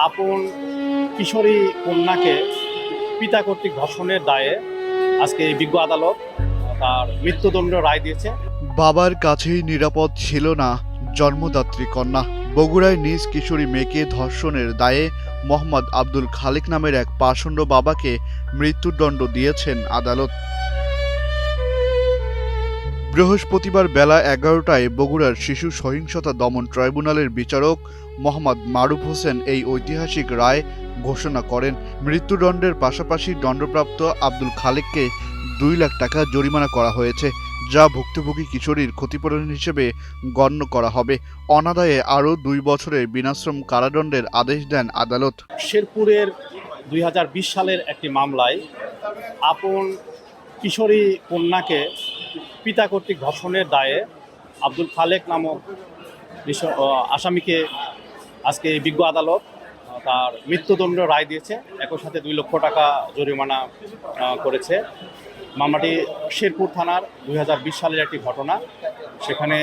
আপন কিশোরী কন্যাকে পিতা কর্তৃক ধর্ষণের দায়ে আজকে এই বিজ্ঞ আদালত তার মৃত্যুদণ্ড রায় দিয়েছে। বাবার কাছেই নিরাপদ ছিল না জন্মদাত্রী কন্যা। বগুড়ায় নিজ কিশোরী মেয়েকে ধর্ষণের দায়ে মোহাম্মদ আব্দুল খালেক নামের এক পাষণ্ড বাবাকে মৃত্যুদণ্ড দিয়েছেন আদালত। বৃহস্পতিবার বেলা 11টায় বগুড়ার শিশু সহিংসতা দমন ট্রাইব্যুনালের বিচারক মোহাম্মদ মারুফ হোসেন এই ঐতিহাসিক রায় ঘোষণা করেন। মৃত্যুদণ্ডের পাশাপাশি দণ্ডপ্রাপ্ত আব্দুল খালেককে 2 লাখ টাকা জরিমানা করা হয়েছে, যা ভুক্তভোগী কিশোরীর ক্ষতিপূরণ হিসেবে গণ্য করা হবে। অনাদায়ে আরও 2 বছরের বিনাশ্রম কারাদণ্ডের আদেশ দেন আদালত। শেরপুরের 2020 সালের একটি মামলায় আপন কিশোরী কন্যাকে পিতা কর্তৃক ধর্ষণের দায়ে আব্দুল খালেক নামক আসামিকে আজকে বিজ্ঞ আদালত তার মৃত্যুদণ্ড রায় দিয়েছে। একই সাথে 2 লক্ষ টাকা জরিমানা করেছে। মামলাটি শেরপুর থানার 2020 সালের একটি ঘটনা। সেখানে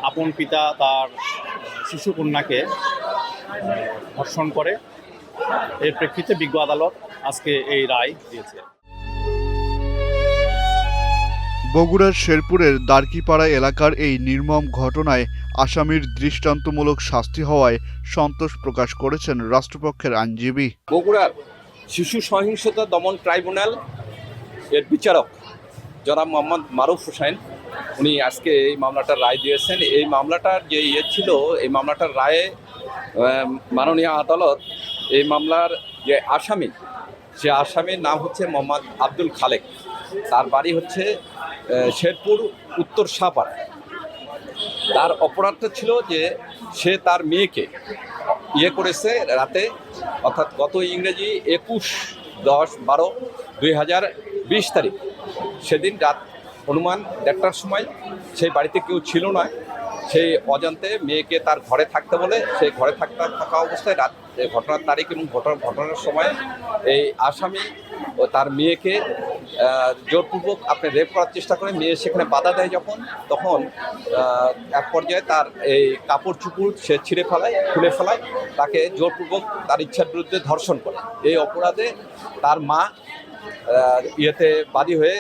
আপন পিতা তার শিশু কন্যাকে ধর্ষণ করে। এর প্রেক্ষিতে বিজ্ঞ আদালত আজকে এই রায় দিয়েছে। বগুড়ার শেরপুরের দার্কিপাড়া এলাকার এই নির্মম ঘটনায় আসামির দৃষ্টান্তমূলক শাস্তি হওয়ায় সন্তোষ প্রকাশ করেছেন রাষ্ট্রপক্ষের আইনজীবী। বগুড়ার শিশু সহিংসতা দমন ট্রাইব্যুনাল এর বিচারক জনাব মোহাম্মদ মারুফ হোসেন উনি আজকে এই মামলাটার রায় দিয়েছেন। এই মামলাটার যে ছিল, এই মামলাটার রায়ে মাননীয় আদালত এই মামলার যে আসামি, সে আসামির নাম হচ্ছে মোহাম্মদ আব্দুল খালেক। তার বাড়ি হচ্ছে শেরপুর উত্তর শাহপাড়া। তার অপরাধটা ছিল যে সে তার মেয়েকে করেছে রাতে, অর্থাৎ গত ইংরেজি 21/10/2020 তারিখ, সেদিন রাত অনুমান 1টার সময় সেই বাড়িতে কেউ ছিল না। সেই অজান্তে মেয়েকে তার ঘরে থাকতে বলে, সেই ঘরে থাকা অবস্থায় রাত ঘটনার তারিখ এবং ঘটনার সময় এই আসামি ও তার মেয়েকে জোরপূর্বক রেপ করার চেষ্টা করে। মেয়ে সেখানে বাধা দেয় যখন, তখন এক পর্যায়ে তার এই কাপড় চুপড় সে খুলে ফেলায়, তাকে জোরপূর্বক তার ইচ্ছার বিরুদ্ধে ধর্ষণ করে। এই অপরাধে তার মা বাদী হয়ে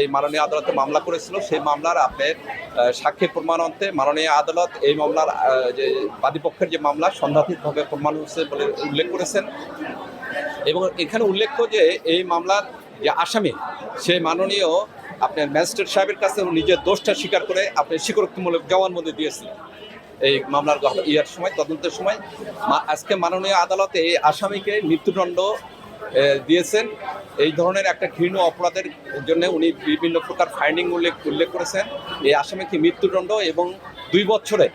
এই মাননীয় আদালতে মামলা করেছিল। সেই মামলার সাক্ষীর প্রমাণান্তে মাননীয় আদালত এই মামলার যে বাদীপক্ষের যে মামলা সন্দেহাতীতভাবে প্রমাণ হয়েছে বলে উল্লেখ করেছেন। এবং এখানে উল্লেখ্য যে এই মামলার যে আসামি, সে মাননীয় ম্যাজিস্ট্রেট সাহেবের কাছে নিজের দোষটা স্বীকার করে স্বীকারোক্তিমূলক জবানবন্দি দিয়েছিলেন এই মামলার সময়, তদন্তের সময়। আজকে মাননীয় আদালতে এই আসামিকে মৃত্যুদণ্ড দিয়েছেন। এই ধরনের একটা ঘৃণ্য অপরাধের জন্য উনি বিভিন্ন প্রকার ফাইন্ডিং উল্লেখ করেছেন। এই আসামিকে মৃত্যুদণ্ড এবং 2 বছরের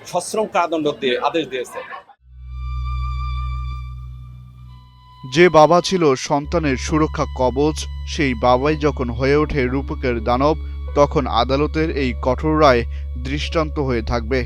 সশ্রম কারাদণ্ড দিয়ে আদেশ দিয়েছেন। যে বাবা ছিল সন্তানের সুরক্ষা কবচ, সেই বাবাই যখন হয়ে ওঠে রূপকের দানব, তখন আদালতের এই কঠোর রায় দৃষ্টান্ত হয়ে থাকবে।